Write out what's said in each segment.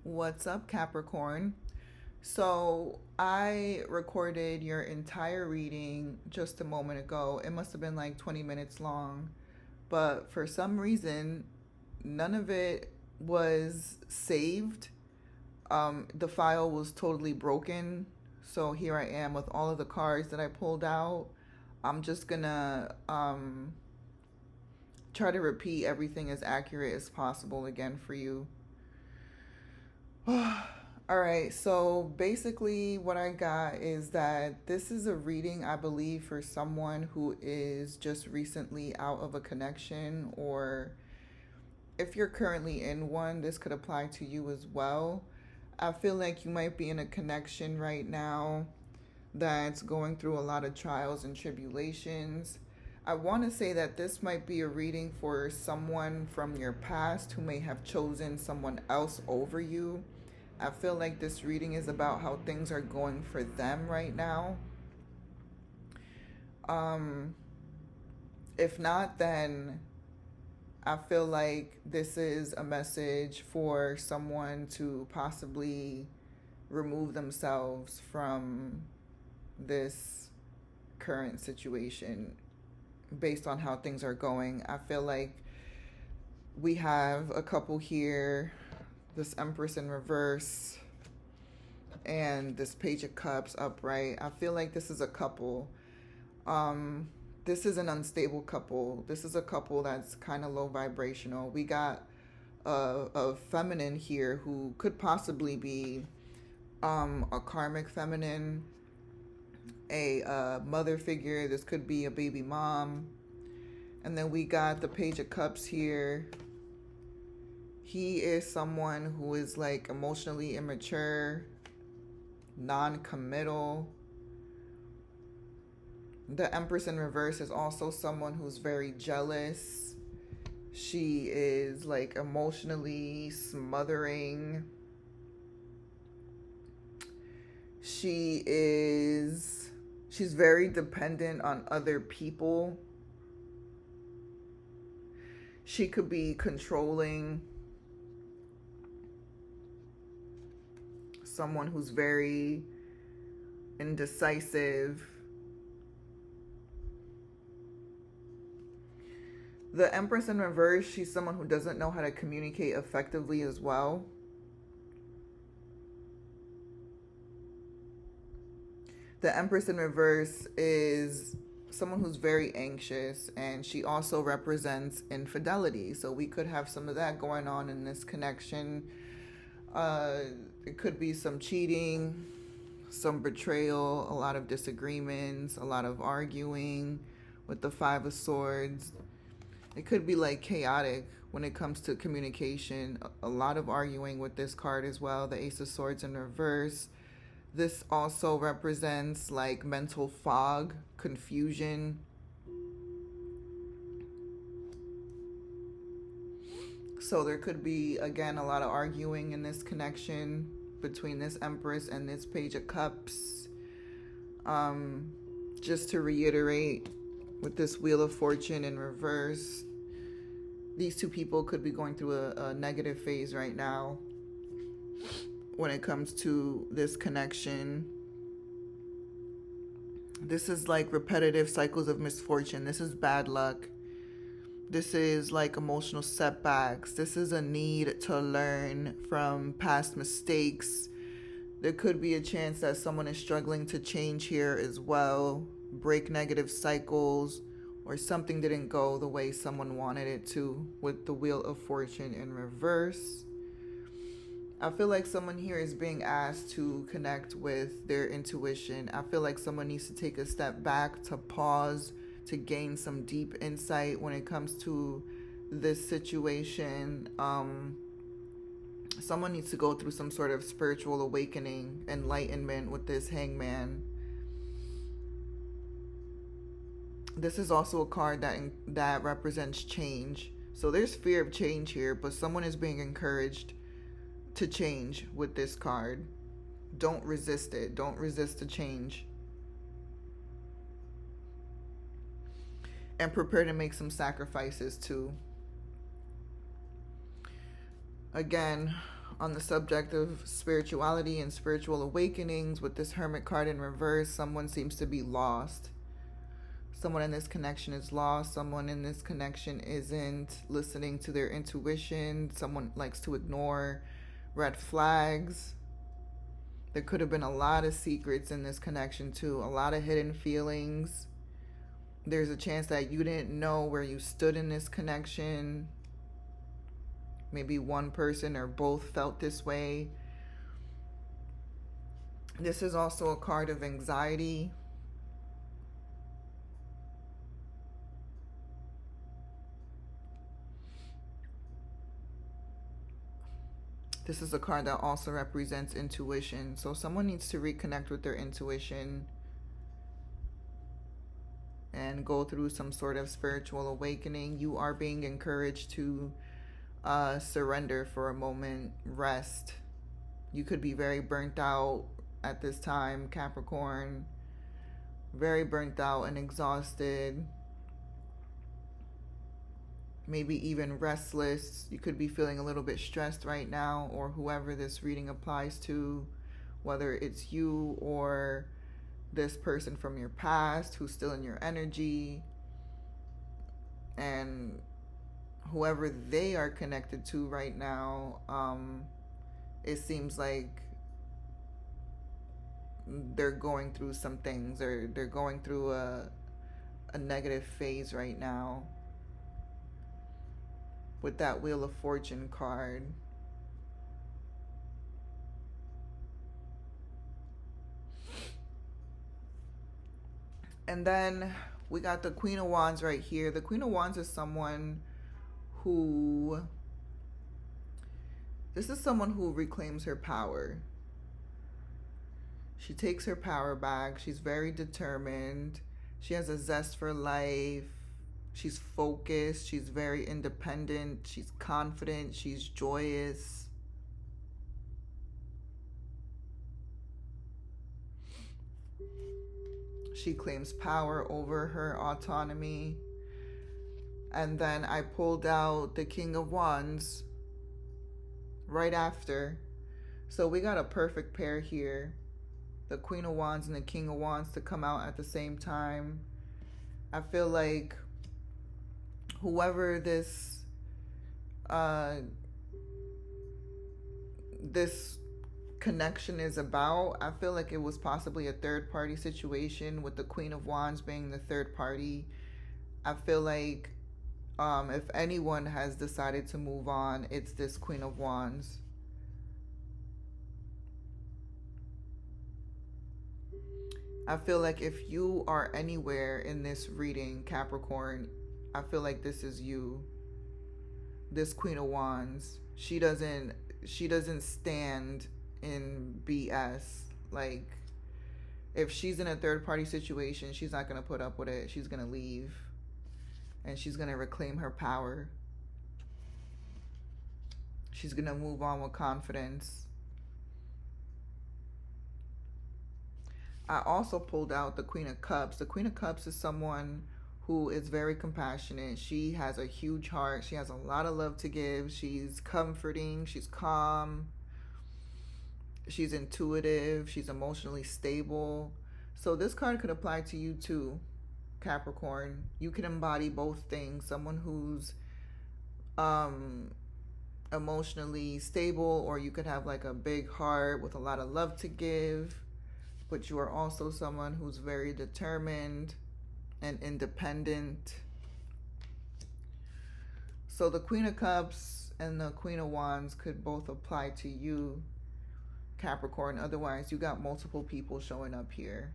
What's up, Capricorn? So, I recorded your entire reading just a moment ago. It must have been like 20 minutes long, but for some reason, none of it was saved. The file was totally broken. So, here I am with all of the cards that I pulled out. I'm just gonna try to repeat everything as accurate as possible again for you. All right, so basically, what I got is that this is a reading, I believe, for someone who is just recently out of a connection, or if you're currently in one, this could apply to you as well. I feel like you might be in a connection right now that's going through a lot of trials and tribulations. I want to say that this might be a reading for someone from your past who may have chosen someone else over you. I feel like this reading is about how things are going for them right now. Um, if not, then I feel like this is a message for someone to possibly remove themselves from this current situation based on how things are going. I feel like we have a couple here, this Empress in reverse and this Page of Cups upright. I feel like this is a couple. This is an unstable couple. This is a couple that's kind of low vibrational. We got a feminine here who could possibly be a karmic feminine, a mother figure. This could be a baby mom. And then we got the Page of Cups here. He is someone who is like emotionally immature, non-committal. The Empress in reverse is also someone who's very jealous. She is like emotionally smothering. She's very dependent on other people. She could be controlling. Someone who's very indecisive. The Empress in reverse, she's someone who doesn't know how to communicate effectively as well. The Empress in reverse is someone who's very anxious, and she also represents infidelity. So we could have some of that going on in this connection. It could be some cheating, some betrayal, a lot of disagreements, a lot of arguing with the Five of Swords. It could be like chaotic when it comes to communication. A lot of arguing with this card as well, the Ace of Swords in reverse. This also represents like mental fog, confusion. So there could be, again, a lot of arguing in this connection between this Empress and this Page of Cups. Just to reiterate, with this Wheel of Fortune in reverse, these two people could be going through a negative phase right now when it comes to this connection. This is like repetitive cycles of misfortune. This is bad luck. This is like emotional setbacks. This is a need to learn from past mistakes. There could be a chance that someone is struggling to change here as well, break negative cycles, or something didn't go the way someone wanted it to with the Wheel of Fortune in reverse. I feel like someone here is being asked to connect with their intuition. I feel like someone needs to take a step back, to pause, to gain some deep insight when it comes to this situation. Someone needs to go through some sort of spiritual awakening, enlightenment with this Hangman. This is also a card that represents change. So there's fear of change here, but someone is being encouraged to change with this card. Don't resist it. Don't resist the change. And prepare to make some sacrifices too. Again, On the subject of spirituality and spiritual awakenings, with this Hermit card in reverse, someone seems to be lost. Someone in this connection is lost. Someone in this connection isn't listening to their intuition. Someone likes to ignore red flags. There could have been a lot of secrets in this connection too, a lot of hidden feelings. There's a chance that you didn't know where you stood in this connection. Maybe one person or both felt this way. This is also a card of anxiety. This is a card that also represents intuition. So someone needs to reconnect with their intuition and go through some sort of spiritual awakening. You are being encouraged to surrender for a moment, rest. You could be very burnt out at this time, Capricorn. Very burnt out and exhausted. Maybe even restless. You could be feeling a little bit stressed right now, or whoever this reading applies to, whether it's you or this person from your past who's still in your energy, and whoever they are connected to right now. It seems like they're going through some things, or they're going through a negative phase right now with that Wheel of Fortune card. And then we got the Queen of Wands right here. The Queen of Wands is someone who, this is someone who reclaims her power. She takes her power back. She's very determined. She has a zest for life. She's focused. She's very independent. She's confident. She's joyous. She claims power over her autonomy. And then I pulled out the King of Wands right after. So we got a perfect pair here. The Queen of Wands and the King of Wands to come out at the same time. I feel like whoever this connection is about, I feel like it was possibly a third party situation, with the Queen of Wands being the third party. I feel like if anyone has decided to move on, it's this Queen of Wands. I feel like if you are anywhere in this reading, Capricorn, I feel like this is you. This Queen of Wands. She doesn't stand in BS. Like, if she's in a third party situation, she's not going to put up with it. She's going to leave. And she's going to reclaim her power. She's going to move on with confidence. I also pulled out the Queen of Cups. The Queen of Cups is someone who is very compassionate. She has a huge heart. She has a lot of love to give. She's comforting. She's calm. She's intuitive. She's emotionally stable. So this card could apply to you too, Capricorn. You can embody both things. Someone who's emotionally stable, or you could have like a big heart with a lot of love to give. But you are also someone who's very determined and independent. So the Queen of Cups and the Queen of Wands could both apply to you, Capricorn. Otherwise, you got multiple people showing up here.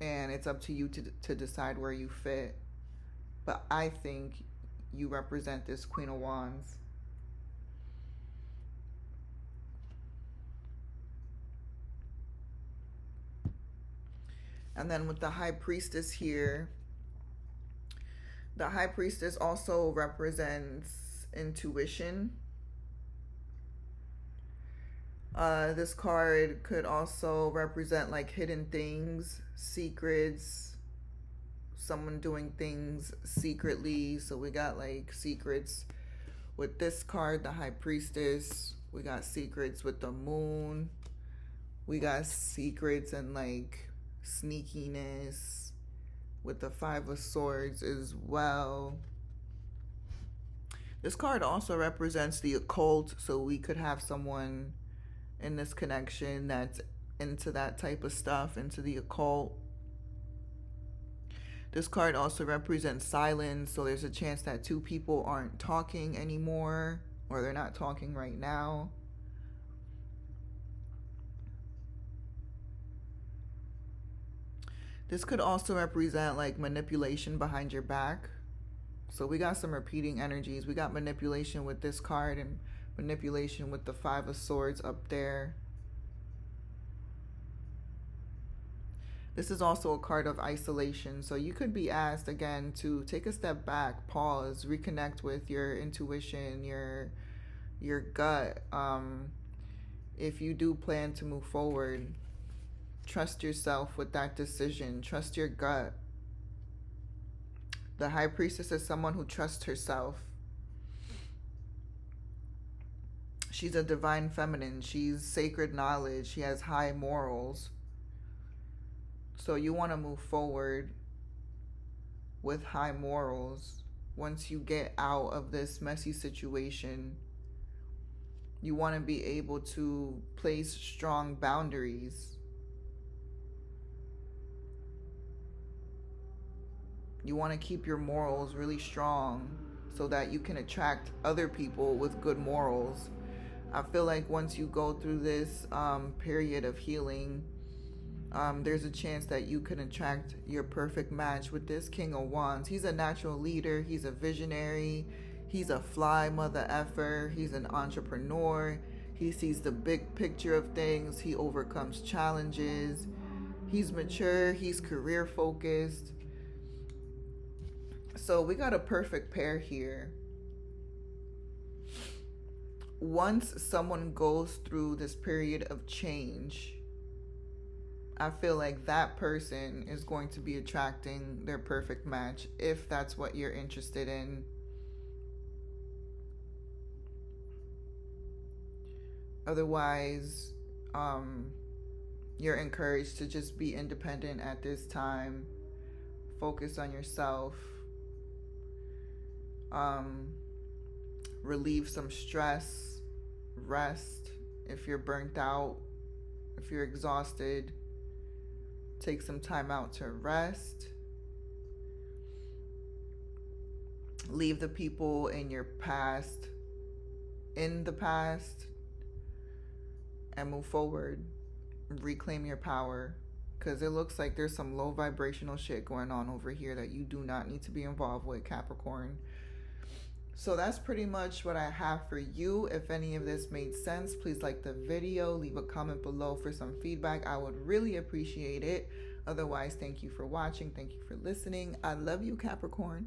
And it's up to you to decide where you fit. But I think you represent this Queen of Wands. And then with the High Priestess here, the High Priestess also represents intuition. This card could also represent like hidden things, secrets, someone doing things secretly. So we got like secrets With this card, the High Priestess, we got secrets with the Moon. We got secrets and like sneakiness with the Five of Swords as well. This card also represents the occult, so we could have someone in this connection that's into that type of stuff, into the occult. This card also represents silence, so there's a chance that two people aren't talking anymore, or they're not talking right now. This could also represent like manipulation behind your back. So we got some repeating energies. We got manipulation with this card and manipulation with the Five of Swords up there. This is also a card of isolation. So you could be asked again to take a step back, pause, reconnect with your intuition, your gut. If you do plan to move forward, trust yourself with that decision. Trust your gut. The High Priestess is someone who trusts herself. She's a divine feminine. She's sacred knowledge. She has high morals. So you want to move forward with high morals. Once you get out of this messy situation, you want to be able to place strong boundaries. You want to keep your morals really strong so that you can attract other people with good morals. I feel like once you go through this period of healing, there's a chance that you can attract your perfect match with this King of Wands. He's a natural leader. He's a visionary. He's a fly mother effer. He's an entrepreneur. He sees the big picture of things. He overcomes challenges. He's mature. He's career focused. So we got a perfect pair here. Once someone goes through this period of change, I feel like that person is going to be attracting their perfect match, if that's what you're interested in. Otherwise, you're encouraged to just be independent at this time. Focus on yourself. Relieve some stress. Rest if you're burnt out. If you're exhausted, take some time out to rest. Leave the people in your past in the past and move forward. Reclaim your power, because it looks like there's some low vibrational shit going on over here that you do not need to be involved with, Capricorn. So that's pretty much what I have for you. If any of this made sense, please like the video, leave a comment below for some feedback. I would really appreciate it. Otherwise, thank you for watching. Thank you for listening. I love you, Capricorn.